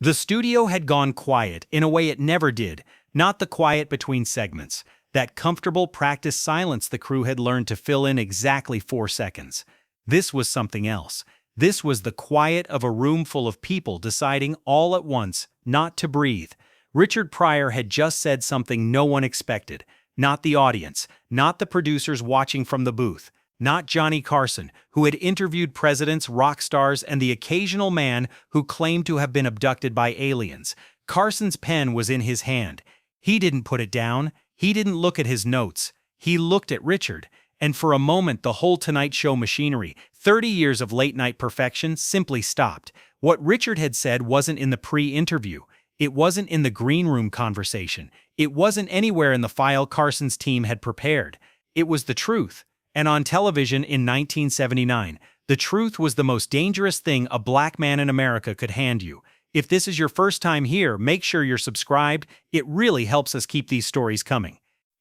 The studio had gone quiet in a way it never did, not the quiet between segments, that comfortable practice silence the crew had learned to fill in exactly 4 seconds. This was something else. This was the quiet of a room full of people deciding all at once not to breathe. Richard Pryor had just said something no one expected. Not the audience, not the producers watching from the booth, not Johnny Carson, who had interviewed presidents, rock stars, and the occasional man who claimed to have been abducted by aliens. Carson's pen was in his hand. He didn't put it down. He didn't look at his notes. He looked at Richard. And for a moment, the whole Tonight Show machinery, 30 years of late-night perfection, simply stopped. What Richard had said wasn't in the pre-interview. It wasn't in the green room conversation. It wasn't anywhere in the file Carson's team had prepared. It was the truth. And on television in 1979, the truth was the most dangerous thing a black man in America could hand you. If this is your first time here, make sure you're subscribed. It really helps us keep these stories coming.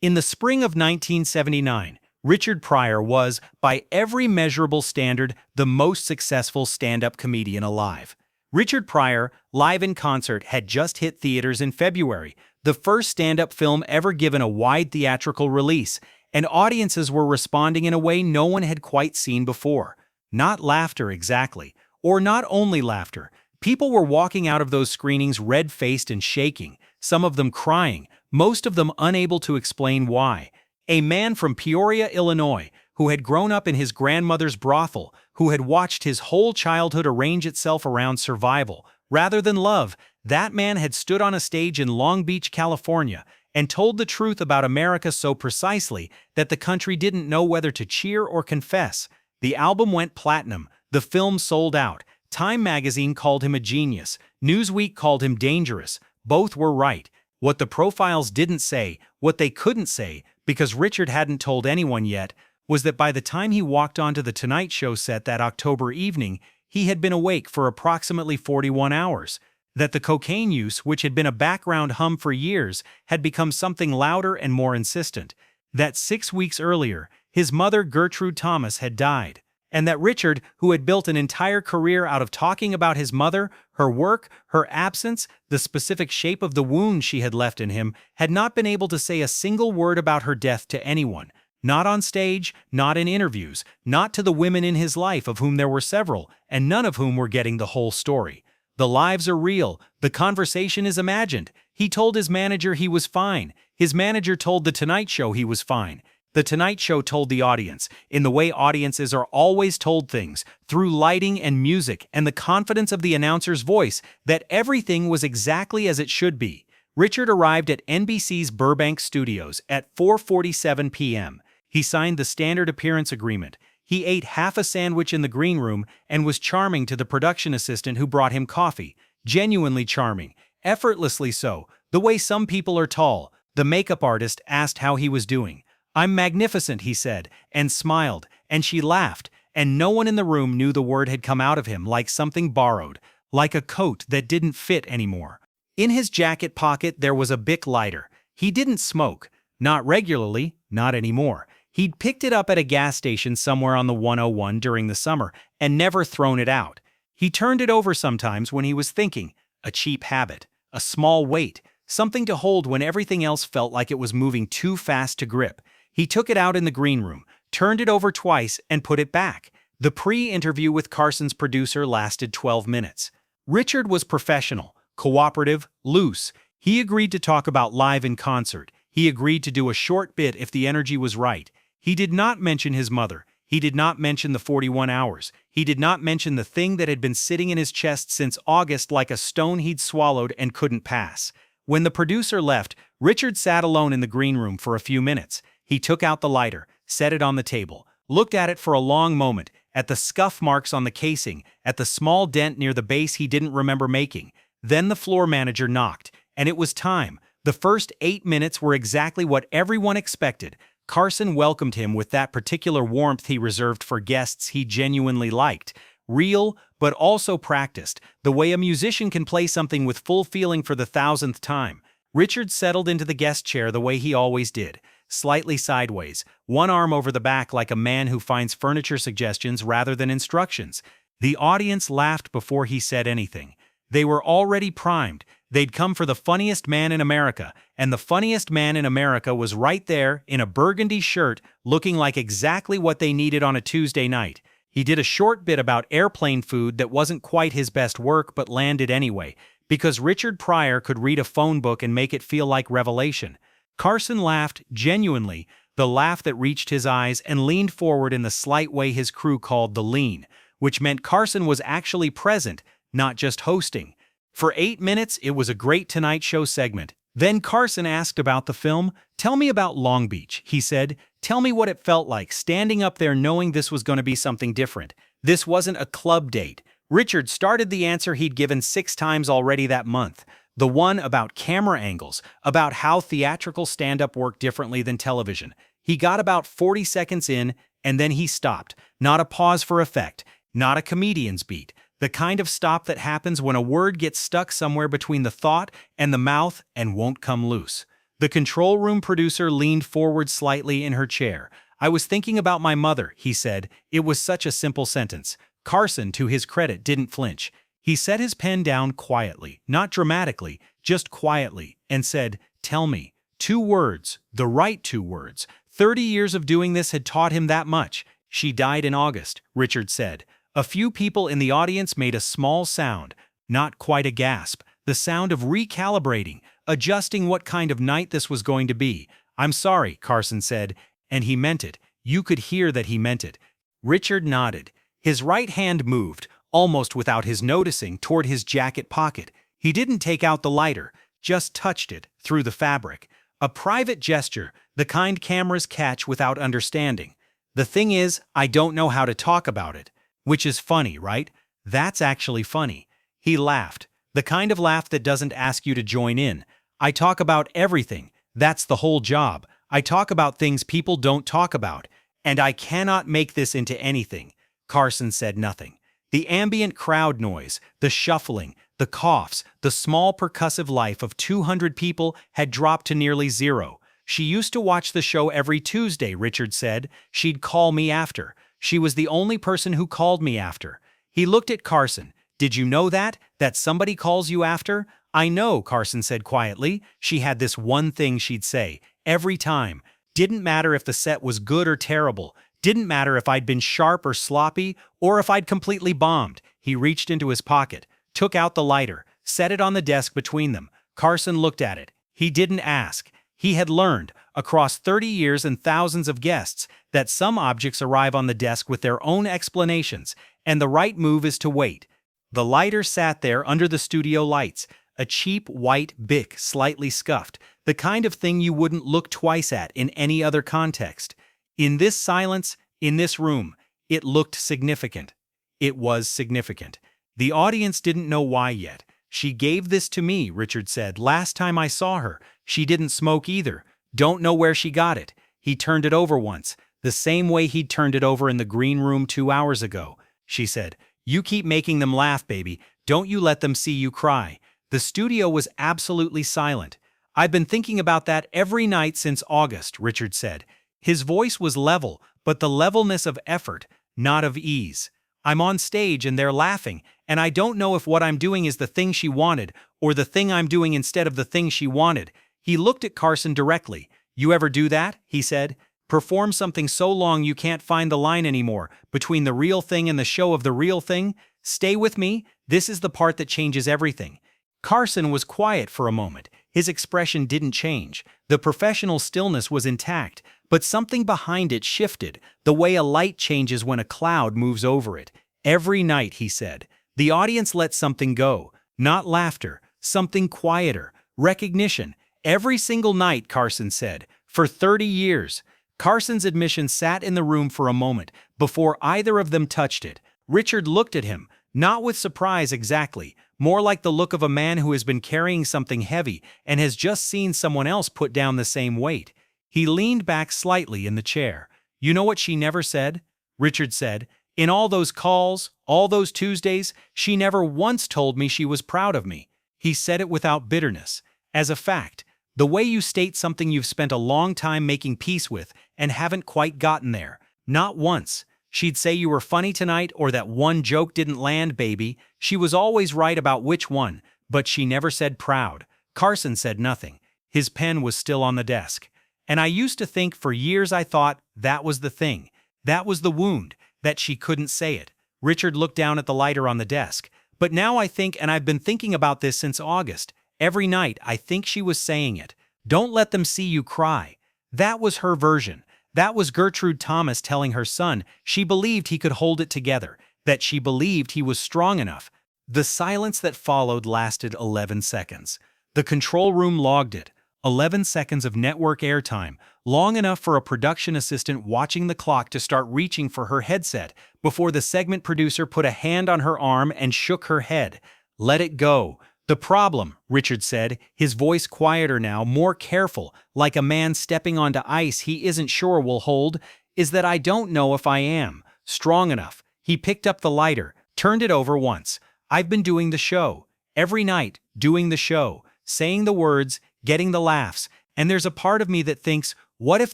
In the spring of 1979, Richard Pryor was, by every measurable standard, the most successful stand-up comedian alive. Richard Pryor, live in concert, had just hit theaters in February, the first stand-up film ever given a wide theatrical release, and audiences were responding in a way no one had quite seen before. Not laughter exactly, or not only laughter. People were walking out of those screenings red-faced and shaking, some of them crying, most of them unable to explain why. A man from Peoria, Illinois, who had grown up in his grandmother's brothel, who had watched his whole childhood arrange itself around survival, rather than love, that man had stood on a stage in Long Beach, California, and told the truth about America so precisely that the country didn't know whether to cheer or confess. The album went platinum, the film sold out, Time magazine called him a genius, Newsweek called him dangerous. Both were right. What the profiles didn't say, what they couldn't say, because Richard hadn't told anyone yet, was that by the time he walked onto the Tonight Show set that October evening, he had been awake for approximately 41 hours. That the cocaine use, which had been a background hum for years, had become something louder and more insistent. That 6 weeks earlier, his mother Gertrude Thomas had died. And that Richard, who had built an entire career out of talking about his mother, her work, her absence, the specific shape of the wound she had left in him, had not been able to say a single word about her death to anyone. Not on stage, not in interviews, not to the women in his life, of whom there were several, and none of whom were getting the whole story. The lives are real. The conversation is imagined. He told his manager he was fine. His manager told The Tonight Show he was fine. The Tonight Show told the audience, in the way audiences are always told things, through lighting and music and the confidence of the announcer's voice, that everything was exactly as it should be. Richard arrived at NBC's Burbank studios at 4:47 p.m. He signed the standard appearance agreement. He ate half a sandwich in the green room and was charming to the production assistant who brought him coffee. Genuinely charming, effortlessly so, the way some people are tall. The makeup artist asked how he was doing. "I'm magnificent," he said, and smiled, and she laughed, and no one in the room knew the word had come out of him like something borrowed, like a coat that didn't fit anymore. In his jacket pocket there was a Bic lighter. He didn't smoke. Not regularly, not anymore. He'd picked it up at a gas station somewhere on the 101 during the summer and never thrown it out. He turned it over sometimes when he was thinking. A cheap habit, a small weight, something to hold when everything else felt like it was moving too fast to grip. He took it out in the green room, turned it over twice, and put it back. The pre-interview with Carson's producer lasted 12 minutes. Richard was professional, cooperative, loose. He agreed to talk about live in concert. He agreed to do a short bit if the energy was right. He did not mention his mother. He did not mention the 41 hours. He did not mention the thing that had been sitting in his chest since August like a stone he'd swallowed and couldn't pass. When the producer left, Richard sat alone in the green room for a few minutes. He took out the lighter, set it on the table, looked at it for a long moment, at the scuff marks on the casing, at the small dent near the base he didn't remember making. Then the floor manager knocked, and it was time. The first 8 minutes were exactly what everyone expected. Carson welcomed him with that particular warmth he reserved for guests he genuinely liked. Real, but also practiced, the way a musician can play something with full feeling for the 1,000th time. Richard settled into the guest chair the way he always did. Slightly sideways, one arm over the back like a man who finds furniture suggestions rather than instructions. The audience laughed before he said anything. They were already primed. They'd come for the funniest man in America, and the funniest man in America was right there in a burgundy shirt, looking like exactly what they needed on a Tuesday night. He did a short bit about airplane food that wasn't quite his best work but landed anyway, because Richard Pryor could read a phone book and make it feel like revelation. Carson laughed, genuinely, the laugh that reached his eyes, and leaned forward in the slight way his crew called the lean, which meant Carson was actually present, not just hosting. For 8 minutes, it was a great Tonight Show segment. Then Carson asked about the film. "Tell me about Long Beach," he said. "Tell me what it felt like standing up there knowing this was going to be something different. This wasn't a club date." Richard started the answer he'd given 6 times already that month. The one about camera angles, about how theatrical stand-up worked differently than television. He got about 40 seconds in, and then he stopped. Not a pause for effect, not a comedian's beat. The kind of stop that happens when a word gets stuck somewhere between the thought and the mouth and won't come loose. The control room producer leaned forward slightly in her chair. "I was thinking about my mother," he said. It was such a simple sentence. Carson, to his credit, didn't flinch. He set his pen down quietly, not dramatically, just quietly, and said, "Tell me." 2 words, the right 2 words. 30 years of doing this had taught him that much. "She died in August," Richard said. A few people in the audience made a small sound, not quite a gasp, the sound of recalibrating, adjusting what kind of night this was going to be. "I'm sorry," Carson said, and he meant it. You could hear that he meant it. Richard nodded. His right hand moved, almost without his noticing, toward his jacket pocket. He didn't take out the lighter, just touched it, through the fabric. A private gesture, the kind cameras catch without understanding. "The thing is, I don't know how to talk about it." Which is funny, right? That's actually funny. He laughed, the kind of laugh that doesn't ask you to join in. "I talk about everything. That's the whole job. I talk about things people don't talk about. And I cannot make this into anything." Carson said nothing. The ambient crowd noise, the shuffling, the coughs, the small percussive life of 200 people had dropped to nearly zero. "She used to watch the show every Tuesday," Richard said. "She'd call me after. She was the only person who called me after." He looked at Carson. "Did you know that? That somebody calls you after?" "I know," Carson said quietly. "She had this one thing she'd say, every time. Didn't matter if the set was good or terrible. Didn't matter if I'd been sharp or sloppy, or if I'd completely bombed." He reached into his pocket, took out the lighter, set it on the desk between them. Carson looked at it. He didn't ask. He had learned, across 30 years and thousands of guests, that some objects arrive on the desk with their own explanations, and the right move is to wait. The lighter sat there under the studio lights, a cheap white Bic slightly scuffed, the kind of thing you wouldn't look twice at in any other context. In this silence, in this room, it looked significant. It was significant. The audience didn't know why yet. "She gave this to me," Richard said. "Last time I saw her. She didn't smoke either. Don't know where she got it. He turned it over once, the same way he'd turned it over in the green room 2 hours ago." She said, "You keep making them laugh, baby. Don't you let them see you cry." The studio was absolutely silent. "I've been thinking about that every night since August," Richard said. His voice was level, but the levelness of effort, not of ease. "I'm on stage and they're laughing, and I don't know if what I'm doing is the thing she wanted, or the thing I'm doing instead of the thing she wanted." He looked at Carson directly. "You ever do that?" he said. "Perform something so long you can't find the line anymore, between the real thing and the show of the real thing? Stay with me, this is the part that changes everything." Carson was quiet for a moment. His expression didn't change. The professional stillness was intact, but something behind it shifted, the way a light changes when a cloud moves over it. "Every night," he said. The audience let something go. Not laughter, something quieter. Recognition. "Every single night," Carson said. "For 30 years. Carson's admission sat in the room for a moment, before either of them touched it. Richard looked at him, not with surprise exactly, more like the look of a man who has been carrying something heavy and has just seen someone else put down the same weight. He leaned back slightly in the chair. "You know what she never said?" Richard said. "In all those calls, all those Tuesdays, she never once told me she was proud of me." He said it without bitterness. As a fact, the way you state something you've spent a long time making peace with and haven't quite gotten there. Not once. She'd say you were funny tonight or that one joke didn't land, baby. She was always right about which one, but she never said proud. Carson said nothing. His pen was still on the desk. And I used to think for years I thought that was the thing. That was the wound, that she couldn't say it. Richard looked down at the lighter on the desk. But now I think, and I've been thinking about this since August, every night I think she was saying it. Don't let them see you cry. That was her version. That was Gertrude Thomas telling her son she believed he could hold it together, that she believed he was strong enough. The silence that followed lasted 11 seconds. The control room logged it. 11 seconds of network airtime, long enough for a production assistant watching the clock to start reaching for her headset before the segment producer put a hand on her arm and shook her head. Let it go. The problem, Richard said, his voice quieter now, more careful, like a man stepping onto ice he isn't sure will hold, is that I don't know if I am strong enough. He picked up the lighter, turned it over once. I've been doing the show. Every night, doing the show, saying the words, getting the laughs, and there's a part of me that thinks, what if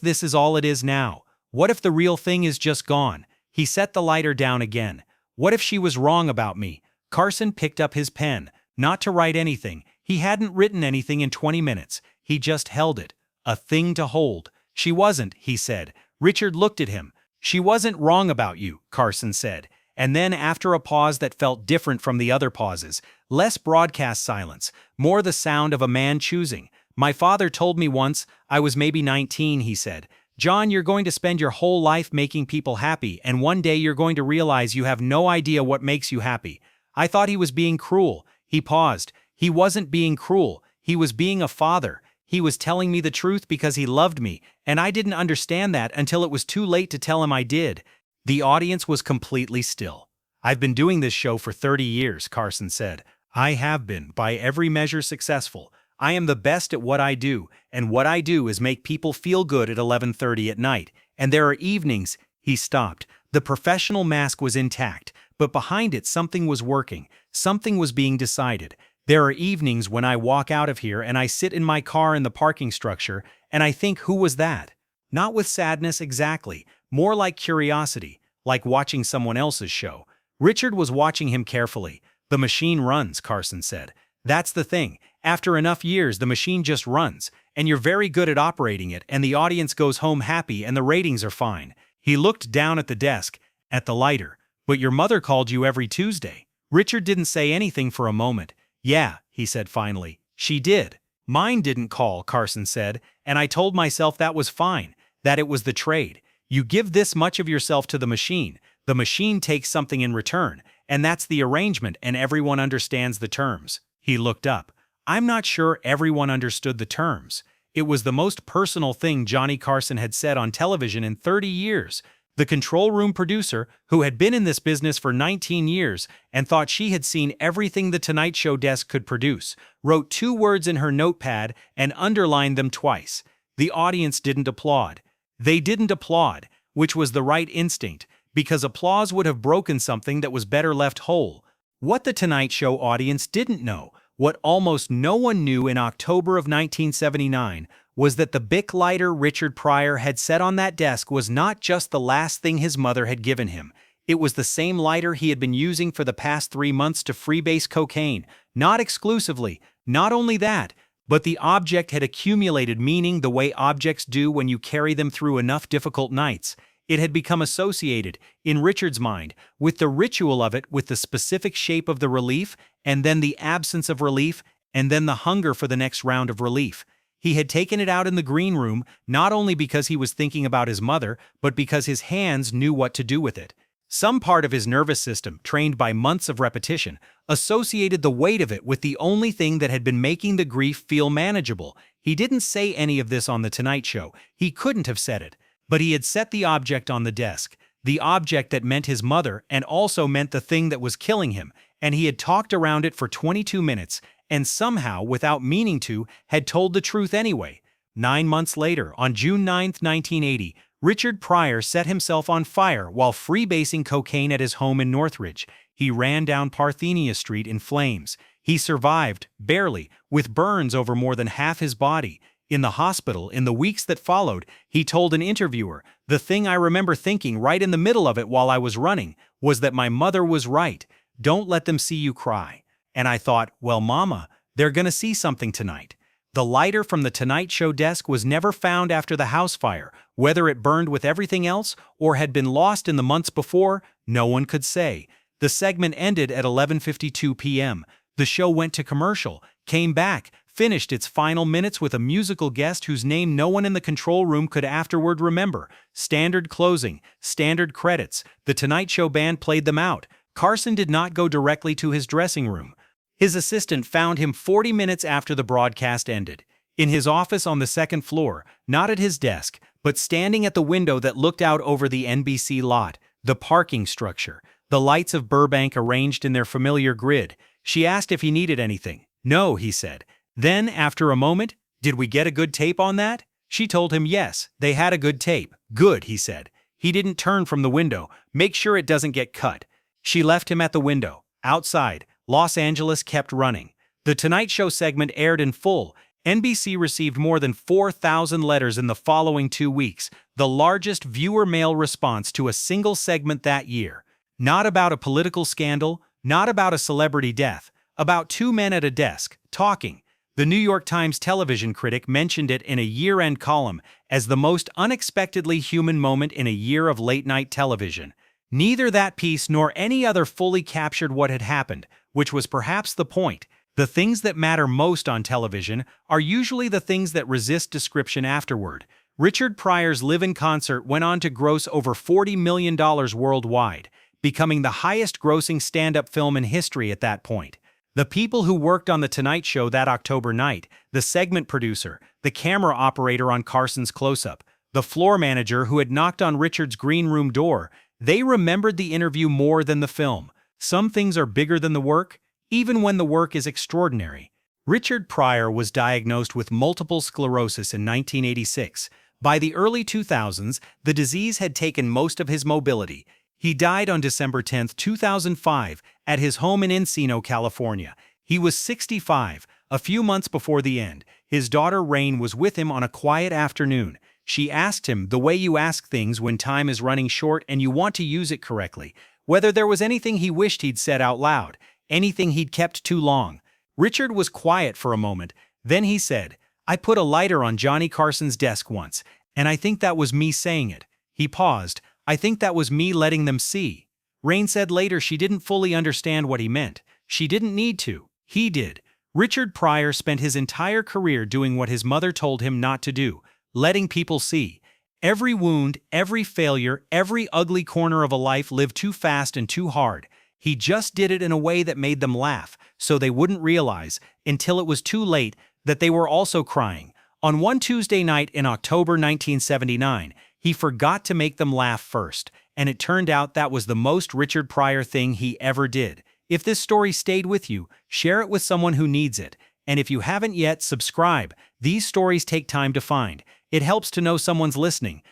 this is all it is now? What if the real thing is just gone? He set the lighter down again. What if she was wrong about me? Carson picked up his pen. Not to write anything. He hadn't written anything in 20 minutes. He just held it. A thing to hold. She wasn't, he said. Richard looked at him. She wasn't wrong about you, Carson said. And then after a pause that felt different from the other pauses, less broadcast silence, more the sound of a man choosing. My father told me once, I was maybe 19, he said. John, you're going to spend your whole life making people happy, and one day you're going to realize you have no idea what makes you happy. I thought he was being cruel. He paused. He wasn't being cruel. He was being a father. He was telling me the truth because he loved me, and I didn't understand that until it was too late to tell him I did. The audience was completely still. I've been doing this show for 30 years, Carson said. I have been, by every measure, successful. I am the best at what I do, and what I do is make people feel good at 11:30 at night. And there are evenings. He stopped. The professional mask was intact, but behind it something was working. Something was being decided. There are evenings when I walk out of here and I sit in my car in the parking structure and I think, who was that? Not with sadness exactly, more like curiosity, like watching someone else's show. Richard was watching him carefully. The machine runs, Carson said. That's the thing. After enough years, the machine just runs, and you're very good at operating it, and the audience goes home happy and the ratings are fine. He looked down at the desk, at the lighter. But your mother called you every Tuesday. Richard didn't say anything for a moment. Yeah, he said finally. She did. Mine didn't call, Carson said, and I told myself that was fine, that it was the trade. You give this much of yourself to the machine takes something in return, and that's the arrangement, and everyone understands the terms. He looked up. I'm not sure everyone understood the terms. It was the most personal thing Johnny Carson had said on television in 30 years. The control room producer, who had been in this business for 19 years and thought she had seen everything the Tonight Show desk could produce, wrote 2 words in her notepad and underlined them twice. The audience didn't applaud. They didn't applaud, which was the right instinct, because applause would have broken something that was better left whole. What the Tonight Show audience didn't know, what almost no one knew in October of 1979, was that the Bic lighter Richard Pryor had set on that desk was not just the last thing his mother had given him. It was the same lighter he had been using for the past 3 months to freebase cocaine. Not exclusively. Not only that, but the object had accumulated meaning the way objects do when you carry them through enough difficult nights. It had become associated, in Richard's mind, with the ritual of it, with the specific shape of the relief, and then the absence of relief, and then the hunger for the next round of relief. He had taken it out in the green room, not only because he was thinking about his mother, but because his hands knew what to do with it. Some part of his nervous system, trained by months of repetition, associated the weight of it with the only thing that had been making the grief feel manageable. He didn't say any of this on The Tonight Show. He couldn't have said it. But he had set the object on the desk, the object that meant his mother and also meant the thing that was killing him, and he had talked around it for 22 minutes, and somehow, without meaning to, had told the truth anyway. 9 months later, on June 9, 1980, Richard Pryor set himself on fire while freebasing cocaine at his home in Northridge. He ran down Parthenia Street in flames. He survived, barely, with burns over more than half his body. In the hospital, in the weeks that followed, he told an interviewer, "The thing I remember thinking right in the middle of it while I was running was that my mother was right. Don't let them see you cry." And I thought, well, Mama, they're gonna see something tonight. The lighter from the Tonight Show desk was never found after the house fire. Whether it burned with everything else or had been lost in the months before, no one could say. The segment ended at 11:52 p.m. The show went to commercial, came back, finished its final minutes with a musical guest whose name no one in the control room could afterward remember. Standard closing, standard credits. The Tonight Show band played them out. Carson did not go directly to his dressing room. His assistant found him 40 minutes after the broadcast ended. In his office on the second floor, not at his desk, but standing at the window that looked out over the NBC lot, the parking structure, the lights of Burbank arranged in their familiar grid. She asked if he needed anything. "No," he said. Then, after a moment, "Did we get a good tape on that?" She told him yes, they had a good tape. "Good," he said. He didn't turn from the window. "Make sure it doesn't get cut." She left him at the window. Outside, Los Angeles kept running. The Tonight Show segment aired in full. NBC received more than 4,000 letters in the following 2 weeks, the largest viewer mail response to a single segment that year. Not about a political scandal, not about a celebrity death, about two men at a desk, talking. The New York Times television critic mentioned it in a year-end column as the most unexpectedly human moment in a year of late-night television. Neither that piece nor any other fully captured what had happened, which was perhaps the point. The things that matter most on television are usually the things that resist description afterward. Richard Pryor's Live-In Concert went on to gross over $40 million worldwide, becoming the highest-grossing stand-up film in history at that point. The people who worked on The Tonight Show that October night, the segment producer, the camera operator on Carson's close-up, the floor manager who had knocked on Richard's green room door, they remembered the interview more than the film. Some things are bigger than the work, even when the work is extraordinary. Richard Pryor was diagnosed with multiple sclerosis in 1986. By the early 2000s, the disease had taken most of his mobility. He died on December 10, 2005, at his home in Encino, California. He was 65. A few months before the end, his daughter Rain was with him on a quiet afternoon. She asked him, the way you ask things when time is running short and you want to use it correctly, whether there was anything he wished he'd said out loud, anything he'd kept too long. Richard was quiet for a moment. Then he said, "I put a lighter on Johnny Carson's desk once, and I think that was me saying it." He paused. "I think that was me letting them see." Rain said later she didn't fully understand what he meant. She didn't need to. He did. Richard Pryor spent his entire career doing what his mother told him not to do, letting people see. Every wound, every failure, every ugly corner of a life lived too fast and too hard. He just did it in a way that made them laugh, so they wouldn't realize, until it was too late, that they were also crying. On one Tuesday night in October 1979, he forgot to make them laugh first, and it turned out that was the most Richard Pryor thing he ever did. If this story stayed with you, share it with someone who needs it. And if you haven't yet, subscribe. These stories take time to find. It helps to know someone's listening.